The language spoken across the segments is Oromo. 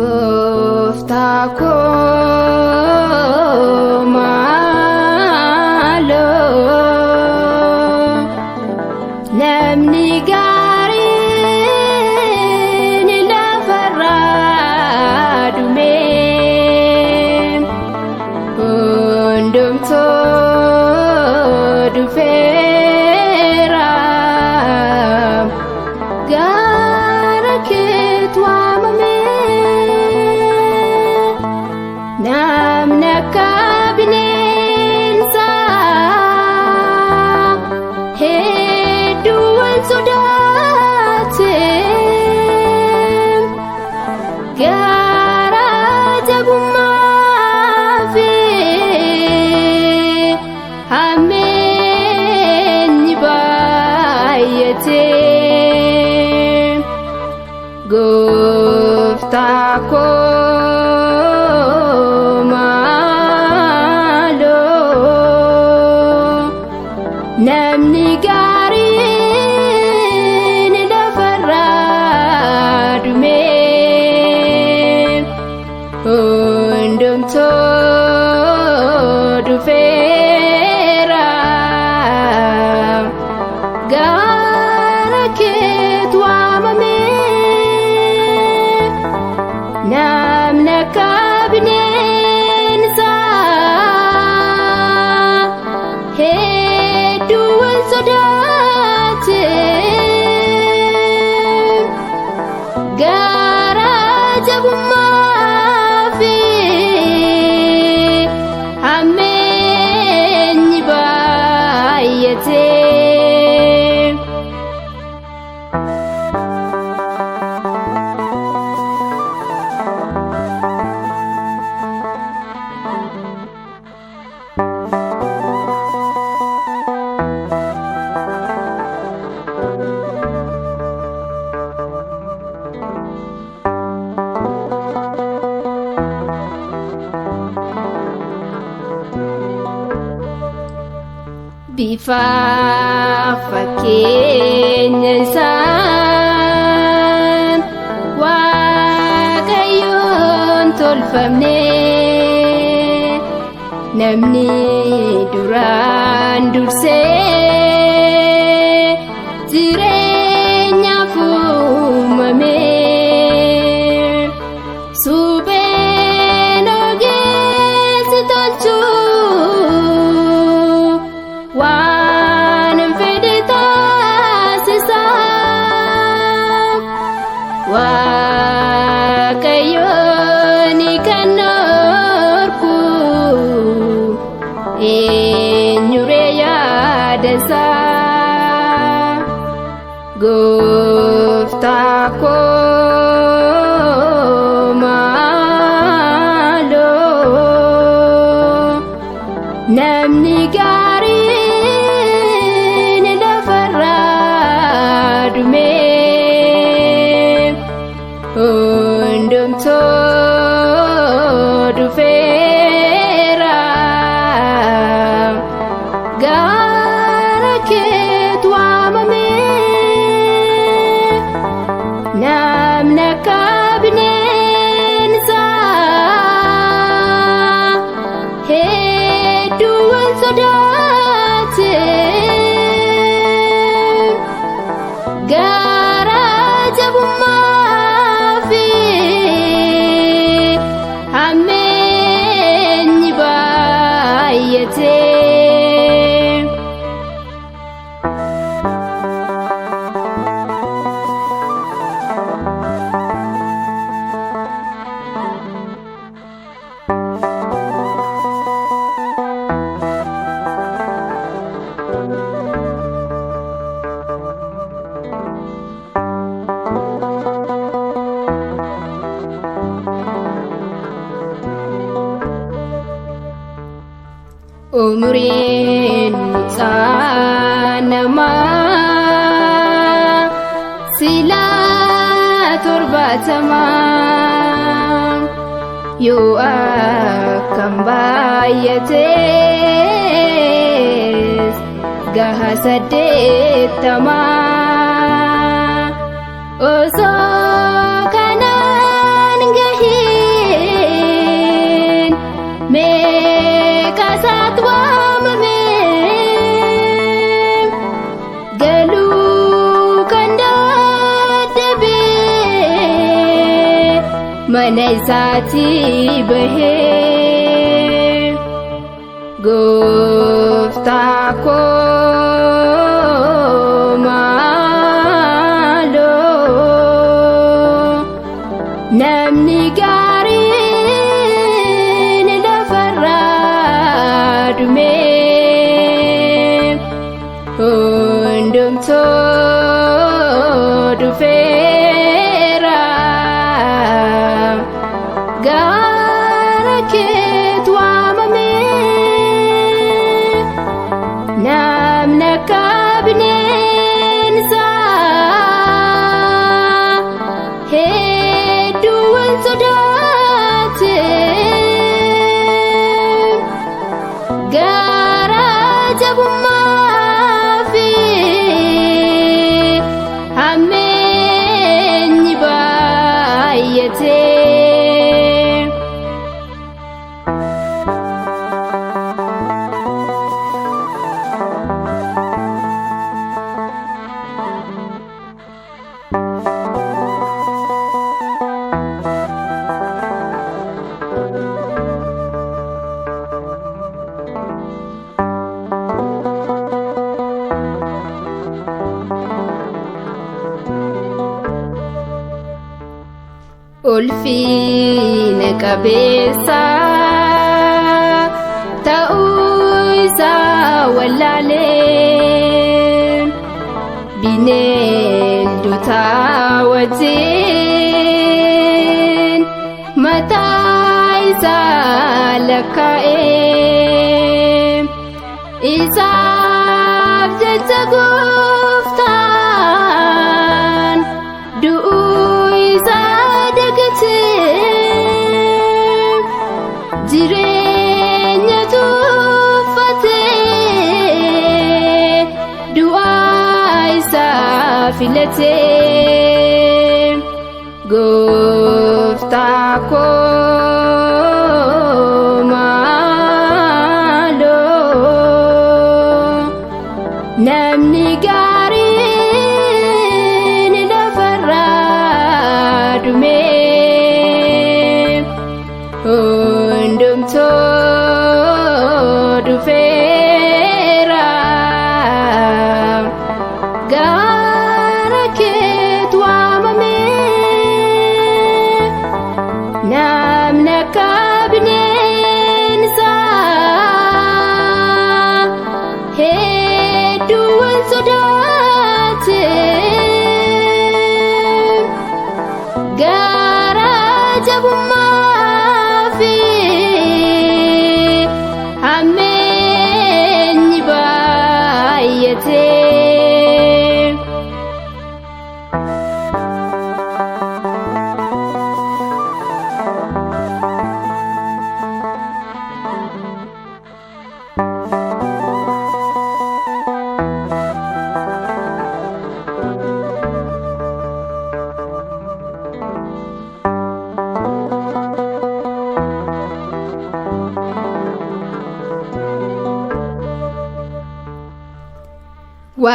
Gooftaa koo maaloo namni gaariin lafarraa dhumee hundumtuu dhufeera gara keetti waamamee. Namni akka bineensa hedduu wal sodaate gara jabummaa fi hammeenyi baay'ate Gooftaa koo namni gaariin lafarraa dhumee hundumtuu dhufeera gara keetti waamamee namni akka bineensa sodaate gara jabummaa fi hammeenyi baay'ate bifa fakkeenya isaan Waaqayyoon tolfamne namni duraan dursee jireenyaaf uumame supheen ogeessi tolchuu waan fedhe taasisa Waaqayyoon kan norku eenyuree yaadasa Gooftaa koo maaloo namni gaariin lafarraa dhumee hundumtuu dhufeera gara keetti waamamee namni akka bineensa hedduu wal sodaate gara jabummaa fi hammeenyi baay'ate baay'ate. Umriin namaa silaa 70 yoo akkam baay'ates gaha 80 osoo kanaan gahiin meeqasaat waamame galuu kan dadhabe mana isaatii bahee gooftaa koo maaloo namni gaariin lafarraa dhume hundumtuu dhufeera gara keetti waamame namni akka bineensaa hedduu wal sodaate gara jabummaa fi hammeenyi baay'ate. Ulfina qabeessa ta'uu isaa wallaalee bineeldota wajjin mataa isaa lakkaa'ee isaaf jecha gooftaan du'uu isaa jireenya tuffatee du'aa isaa filatee gooftaa koo maaloo namni gaariin lafarraa dhume hundumtuu dhufeera gara keetti waamame namni akka bineensaa hedduu wal sodaate gara jabummaa fi hammeenyi baay'ate.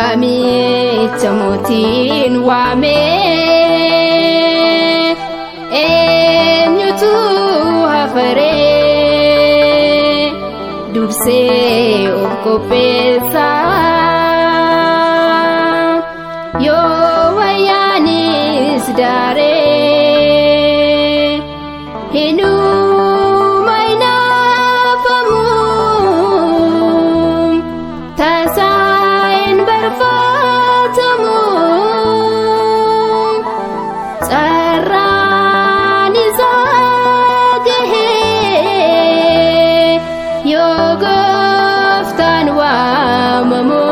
Waamicha mootiin waamee eenyutu hafaree dursee of qopheessaa yoo wayyaanis daaree hinuma hinaafamu tasaa hin barbaadamu carraan isaa gahee yoo gooftaan waamamu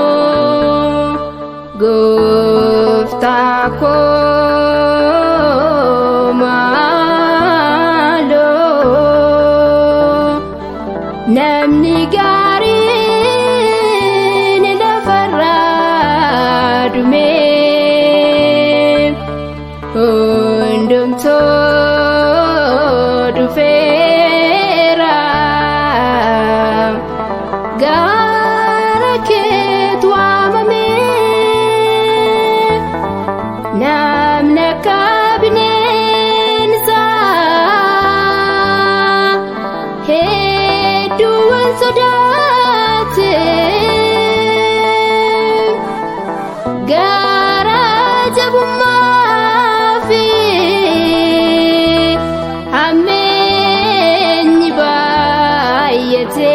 gooftaa koo maaloo namni gaariin lafarraa dhumee hundumtuu dhufeera gara keetu waamamee namni akka bineensaa hedduu wal sodaate gara jabummaa fi hammeenyi baay'ate